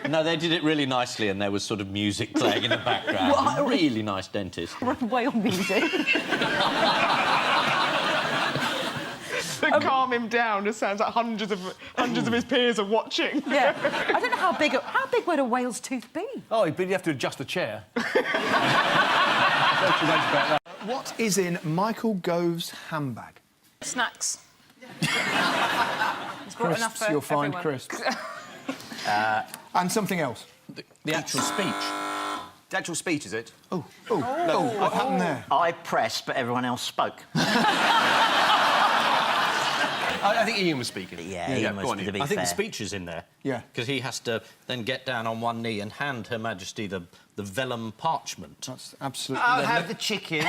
No, they did it really nicely, and there was sort of music playing in the background. What? Really nice dentist. Whale music. To calm him down, it sounds like hundreds of his peers are watching. Yeah. I don't know how big would a whale's tooth be? Oh, you'd have to adjust the chair. What is in Michael Gove's handbag? Snacks. Crisps, you'll find crisps. And something else. The actual speech. The actual speech, is it? Oh, what happened there? I pressed, but everyone else spoke. I think Ian was speaking. Yeah, Ian was, to be I think fair. the speech is in there. Yeah. Because he has to then get down on one knee and hand Her Majesty the vellum parchment. That's absolutely... I'll have the chicken.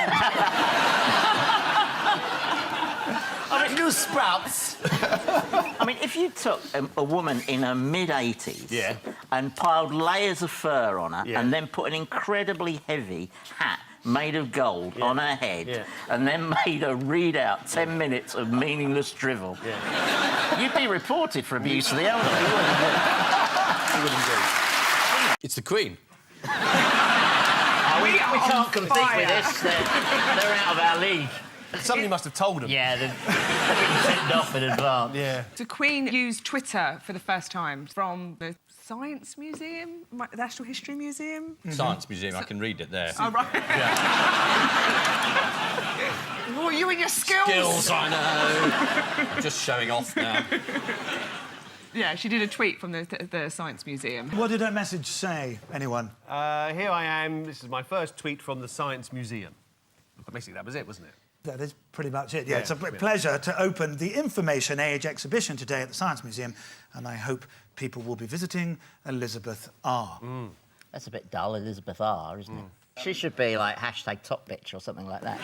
Original sprouts. I mean, if you took a woman in her mid-80s and piled layers of fur on her and then put an incredibly heavy hat made of gold on her head and then made her read out 10 minutes of meaningless drivel, you'd be reported for abuse of the elderly, wouldn't you? You would indeed. It's the Queen. We can't compete with this. They're out of our league. Somebody must have told them. Yeah, they've been sent off in advance. Yeah. The Queen used Twitter for the first time from the Science Museum, the National History Museum. Science Museum, I can read it there. Oh, right. Oh, you and your skills. Skills, I know. I'm just showing off now. Yeah, she did a tweet from the Science Museum. What did her message say, anyone? Here I am. This is my first tweet from the Science Museum. Basically, that was it, wasn't it? That is pretty much it. Yeah, it's a pleasure to open the Information Age exhibition today at the Science Museum, and I hope people will be visiting Elizabeth R. That's a bit dull, Elizabeth R, isn't it? She should be like hashtag top bitch or something like that.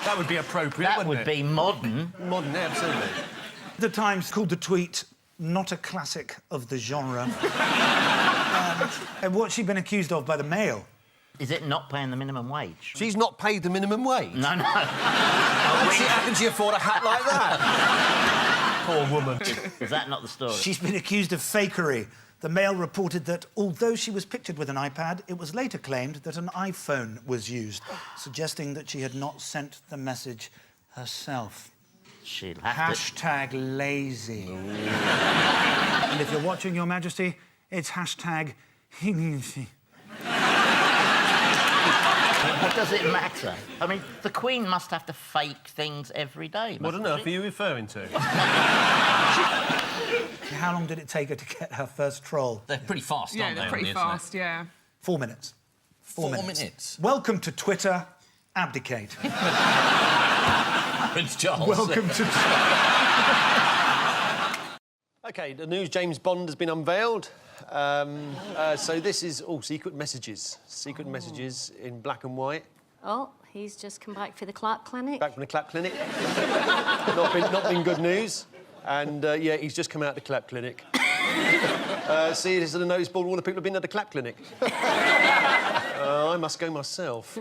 That would be appropriate, That would be modern. Modern, yeah, absolutely. The Times called the tweet not a classic of the genre. And what's she been accused of by the Mail? Is it not paying the minimum wage? She's not paid the minimum wage? No, no. How can she afford a hat like that? Poor woman. Is that not the story? She's been accused of fakery. The Mail reported that although she was pictured with an iPad, it was later claimed that an iPhone was used, suggesting that she had not sent the message herself. She'll have Hashtag lazy. And if you're watching, Your Majesty, it's hashtag HIGNFY. What does it matter? I mean, the Queen must have to fake things every day. What on earth are you referring to? How long did it take her to get her first troll? They're pretty fast, Yeah, aren't they? they're pretty fast, yeah. 4 minutes. 4 minutes. Welcome to Twitter. Abdicate. Prince Charles. Welcome to... OK, the news James Bond has been unveiled. So this is all secret messages. Secret messages in black and white. Oh, he's just come back for the Clark Clinic. Back from the Clap Clinic. not been good news. And, yeah, he's just come out of the Clap Clinic. See, this is the notice board. All the people have been at the Clap Clinic. I must go myself.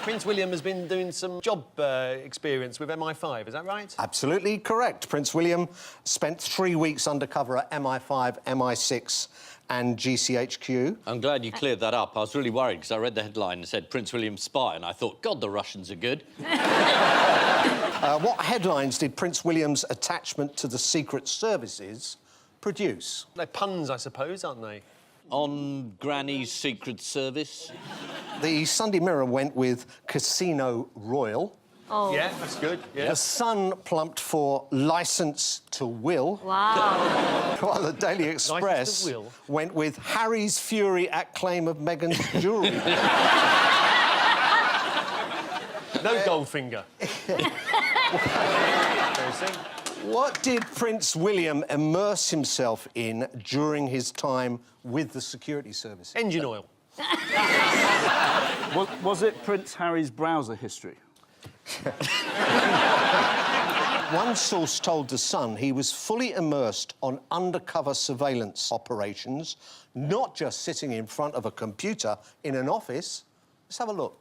Prince William has been doing some job experience with MI5, is that right? Absolutely correct. Prince William spent 3 weeks undercover at MI5, MI6 and GCHQ. I'm glad you cleared that up. I was really worried because I read the headline and said Prince William spy, and I thought, God, the Russians are good. What headlines did Prince William's attachment to the Secret Services produce? They're puns, I suppose, aren't they? On Granny's Secret Service. The Sunday Mirror went with Casino Royal. Oh. Yeah, that's good. Yeah. The Sun plumped for Licence to Will. Wow. While the Daily Express to Will. went with Harry's fury at claim of Meghan's jewellery. No Goldfinger. What did Prince William immerse himself in during his time with the security service? Engine oil. Was it Prince Harry's browser history? One source told The Sun he was fully immersed on undercover surveillance operations, not just sitting in front of a computer in an office. Let's have a look.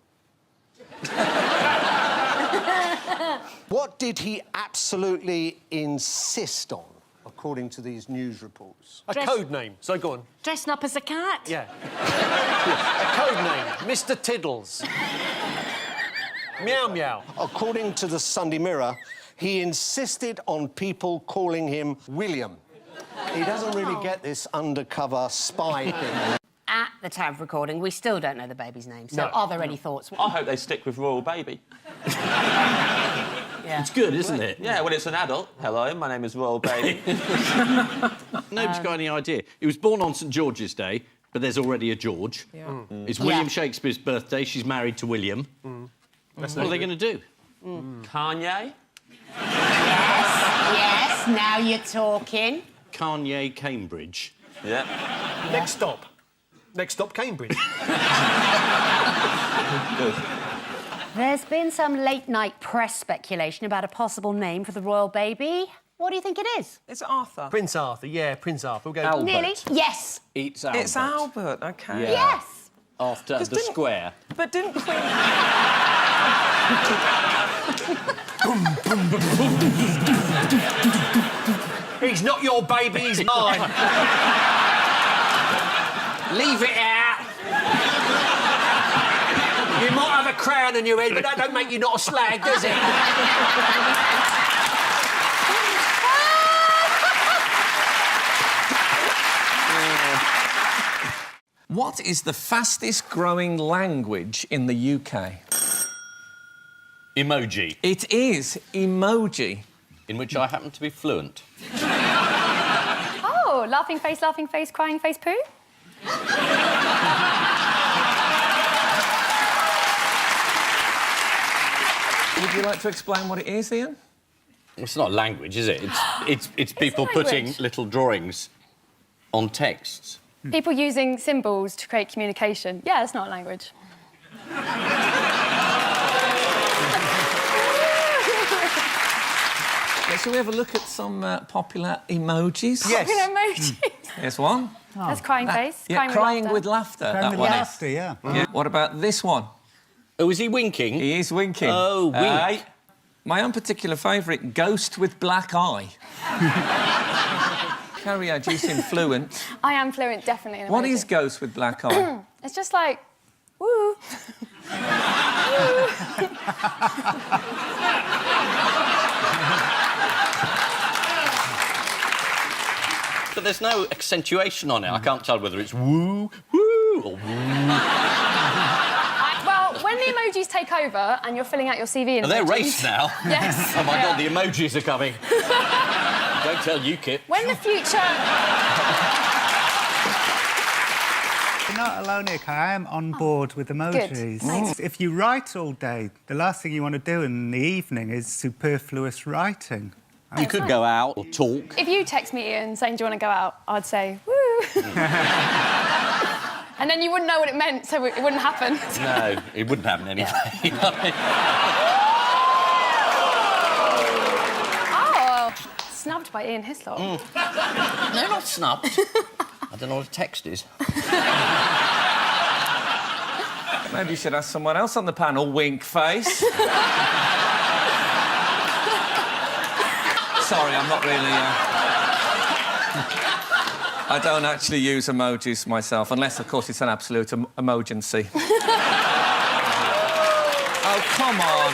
What did he absolutely insist on, according to these news reports? A code name. So go on. Dressing up as a cat? Yeah. A code name. Mr. Tiddles. Meow meow. According to the Sunday Mirror, he insisted on people calling him William. He doesn't really get this undercover spy thing. At the time of recording, we still don't know the baby's name, so No. are there any thoughts? I hope they stick with Royal Baby. Yeah. It's good, isn't it? Yeah, when it's an adult. Hello, my name is Royal Baby. Nobody's got any idea. He was born on St George's Day, but there's already a George. Yeah. It's William Shakespeare's birthday. She's married to William. What are they going to do? Kanye? Yes, now you're talking. Kanye Cambridge. Yeah. Next stop. Next stop, Cambridge. There's been some late-night press speculation about a possible name for the royal baby. What do you think it is? It's Arthur. Prince Arthur, yeah, Prince Arthur. We'll go... Albert. Nearly. Yes. It's Albert. It's Albert, OK. Yeah. Yes. After the square. But didn't Queen... He's not your baby, he's mine. Leave it out. You might have a crown on your head, but that don't make you not a slag, does it? What is the fastest growing language in the UK? Emoji. It is emoji. In which I happen to be fluent. Oh, laughing face, crying face, poo? Would you like to explain what it is, Ian? It's not language, is it? It's people putting little drawings on texts. People using symbols to create communication. Yeah, it's not a language. Shall we have a look at some popular emojis? Yes. Popular emojis. Here's one. That's crying face. Yeah, crying with laughter. Crying that with one laughter, is. yeah. Yeah. What about this one? Oh, is he winking? He is winking. Oh, wink. My own particular favourite, ghost with black eye. Carrie, you seem fluent. I am fluent, definitely. In What emoji. is ghost with black eye? It's just like, woo. But there's no accentuation on it. I can't tell whether it's woo, woo, or woo. Well, when the emojis take over and you're filling out your CV... Are they raced now? Yes. Oh, my God, the emojis are coming. Don't tell UKIP. When the future... You're not alone, Nick. I am on board with emojis. Thanks. If you write all day, the last thing you want to do in the evening is superfluous writing. You could go out or talk. If you text me Ian saying, do you want to go out, I'd say, woo. And then you wouldn't know what it meant, so it wouldn't happen. No, it wouldn't happen anyway. Oh, snubbed by Ian Hislop. No, not snubbed. I don't know what a text is. Maybe you should ask someone else on the panel, wink face. Sorry, I'm not really... I don't actually use emojis myself, unless, of course, it's an absolute emergency. Oh, come on.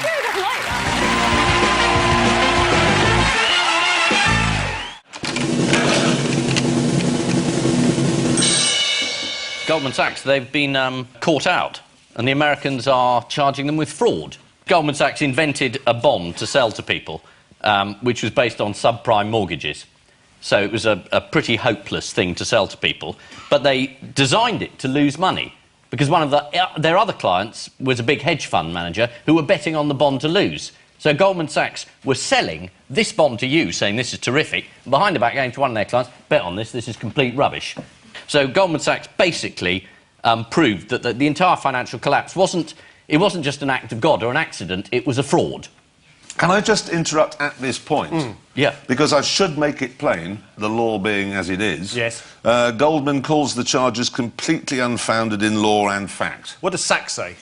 Goldman Sachs, they've been caught out, and the Americans are charging them with fraud. Goldman Sachs invented a bond to sell to people, which was based on subprime mortgages. So it was a pretty hopeless thing to sell to people. But they designed it to lose money, because one of their other clients was a big hedge fund manager who were betting on the bond to lose. So Goldman Sachs was selling this bond to you, saying this is terrific, behind the back going to one of their clients, bet on this is complete rubbish. So Goldman Sachs basically proved that the entire financial collapse wasn't just an act of God or an accident, it was a fraud. Can I just interrupt at this point? Yeah. Because I should make it plain, the law being as it is. Yes. Goldman calls the charges completely unfounded in law and fact. What does Sachs say?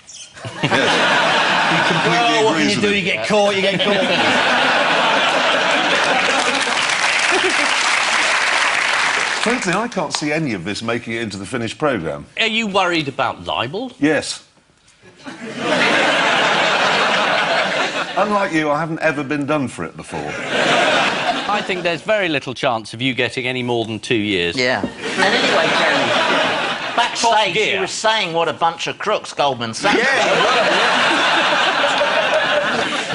Yes. completely what can agrees you with do? him. You get caught, you get caught. Frankly, I can't see any of this making it into the finished programme. Are you worried about libel? Yes. Unlike you, I haven't ever been done for it before. I think there's very little chance of you getting any more than 2 years. Yeah. And anyway, Jeremy, backstage, gear. you were saying what a bunch of crooks Goldman Sachs.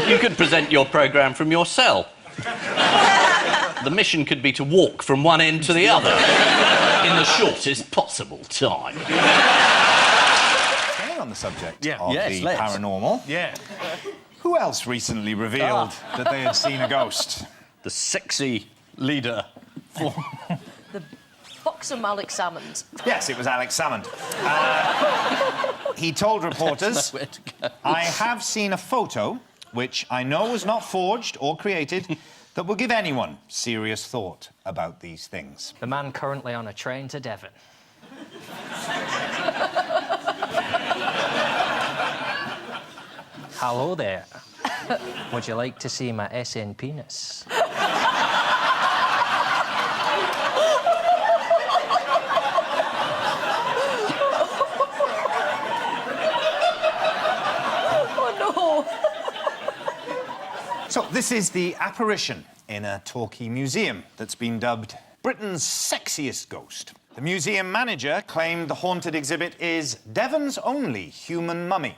You could present your programme from your cell. The mission could be to walk from one end to the other in the shortest possible time. Staying on the subject Yeah. of Yes, the let's. paranormal. Yeah. Who else recently revealed that they had seen a ghost? The sexy leader. Buckingham Alex Salmond. Yes, it was Alex Salmond. He told reporters, I have seen a photo, which I know was not forged or created, that will give anyone serious thought about these things. The man currently on a train to Devon. Hello there. Would you like to see my SN penis? Oh, no. So, this is the apparition in a Torquay museum that's been dubbed Britain's sexiest ghost. The museum manager claimed the haunted exhibit is Devon's only human mummy.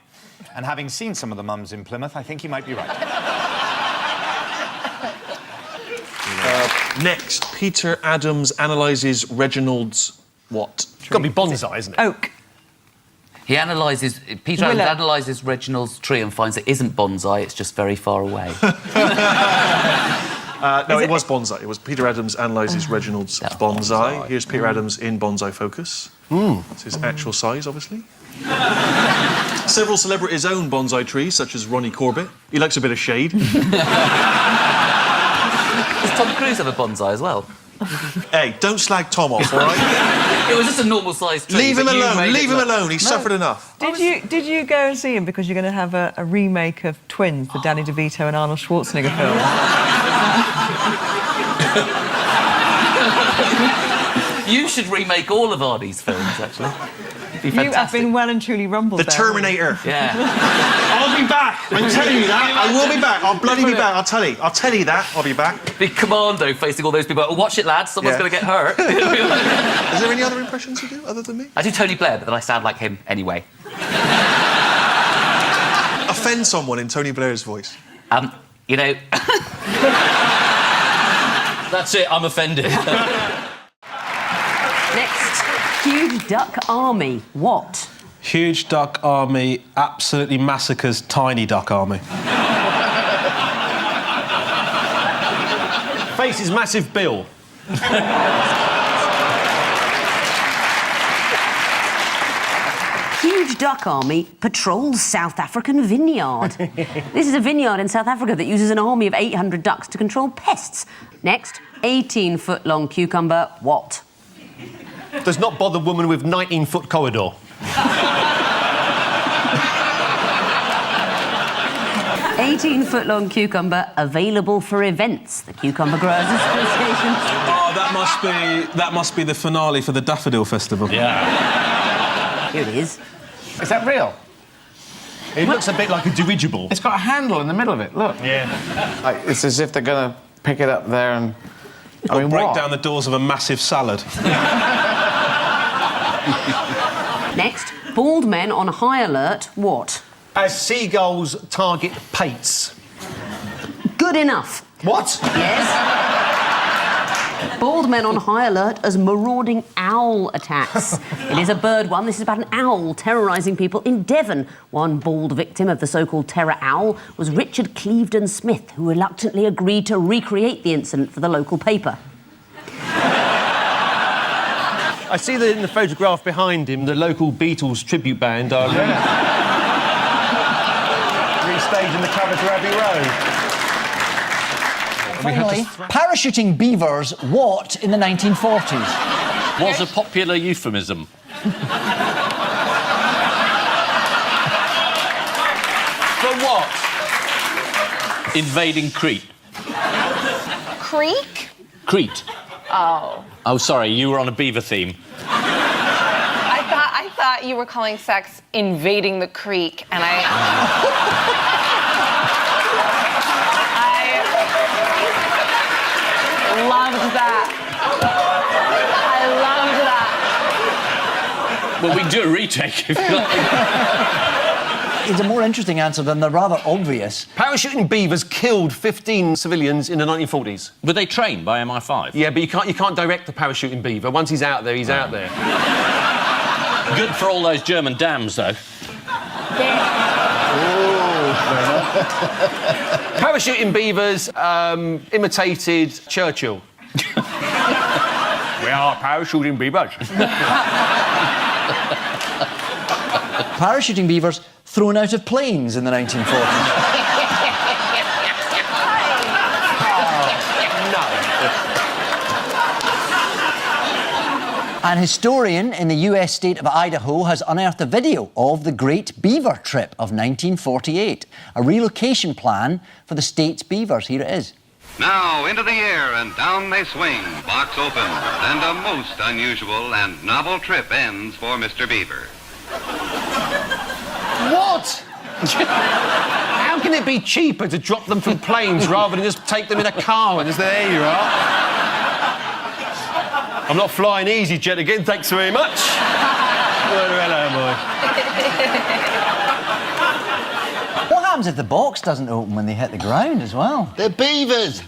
And having seen some of the mums in Plymouth, I think he might be right. Next, Peter Adams analyses Reginald's what? It's got to be bonsai, isn't it? Oak. Peter Willow. Adams analyses Reginald's tree and finds it isn't bonsai, it's just very far away. No, it was bonsai. It was Peter Adams analyses Reginald's bonsai. Here's Peter Adams in bonsai focus. It's his actual size, obviously. Several celebrities own bonsai trees, such as Ronnie Corbett. He likes a bit of shade. Does Tom Cruise have a bonsai as well? Hey, don't slag Tom off, all right? It was just a normal-sized tree. Leave him but you alone, made leave it him look- alone. He's suffered enough. Did you go and see him because you're going to have a remake of Twins, the Danny DeVito and Arnold Schwarzenegger film? You should remake all of Arnie's films, actually. It'd be You have fantastic. been well and truly rumbled The there. Terminator. Yeah. I'll be back. I'm telling you that. I will be back. I'll bloody be back. I'll tell you that. I'll be back. Big commando facing all those people. Oh, watch it, lads. Someone's Yeah. going to get hurt. Is there any other impressions you do other than me? I do Tony Blair, but then I sound like him anyway. Offend someone in Tony Blair's voice. You know... That's it, I'm offended. Next, huge duck army. What? Huge duck army absolutely massacres tiny duck army. Faces massive bill. Huge duck army patrols South African vineyard. This is a vineyard in South Africa that uses an army of 800 ducks to control pests. Next, 18-foot-long cucumber. What? Does not bother woman with 19-foot corridor. 18-foot-long cucumber available for events. The Cucumber Growers Association. Oh, that must be the finale for the Daffodil Festival. Yeah. Here it is. Is that real? It looks a bit like a dirigible. It's got a handle in the middle of it, look. Yeah. Like, it's as if they're going to pick it up there and... I mean, break what? down the doors of a massive salad. Next, bald men on high alert. What? As seagulls target pates. Good enough. What? Yes. Bald men on high alert as marauding owl attacks. It is a bird one. This is about an owl terrorising people in Devon. One bald victim of the so-called terror owl was Richard Clevedon Smith, who reluctantly agreed to recreate the incident for the local paper. I see that in the photograph behind him, the local Beatles tribute band are restaging the cover to Abbey Road. Finally, parachuting beavers, what in the 1940s? Was a popular euphemism. For what? invading Crete. Creek? Crete. Oh. Oh, sorry, you were on a beaver theme. I thought you were calling sex invading the creek, and I loved that. I loved that. Well, we can do a retake if you like. It's a more interesting answer than the rather obvious. Parachuting beavers killed 15 civilians in the 1940s. Were they trained by MI5? Yeah, but you can't direct the parachuting beaver. Once he's out there, he's out there. Good for all those German dams, though. Parachuting beavers imitated Churchill. We are parachuting beavers. Parachuting beavers thrown out of planes in the 1940s. An historian in the US state of Idaho has unearthed a video of the Great Beaver Trip of 1948, a relocation plan for the state's beavers. Here it is. Now into the air and down they swing, box opens, and a most unusual and novel trip ends for Mr. Beaver. What? How can it be cheaper to drop them from planes rather than just take them in a car and just there you are? I'm not flying EasyJet again, thanks very much. Well, hello, boy. What happens if the box doesn't open when they hit the ground as well? They're beavers.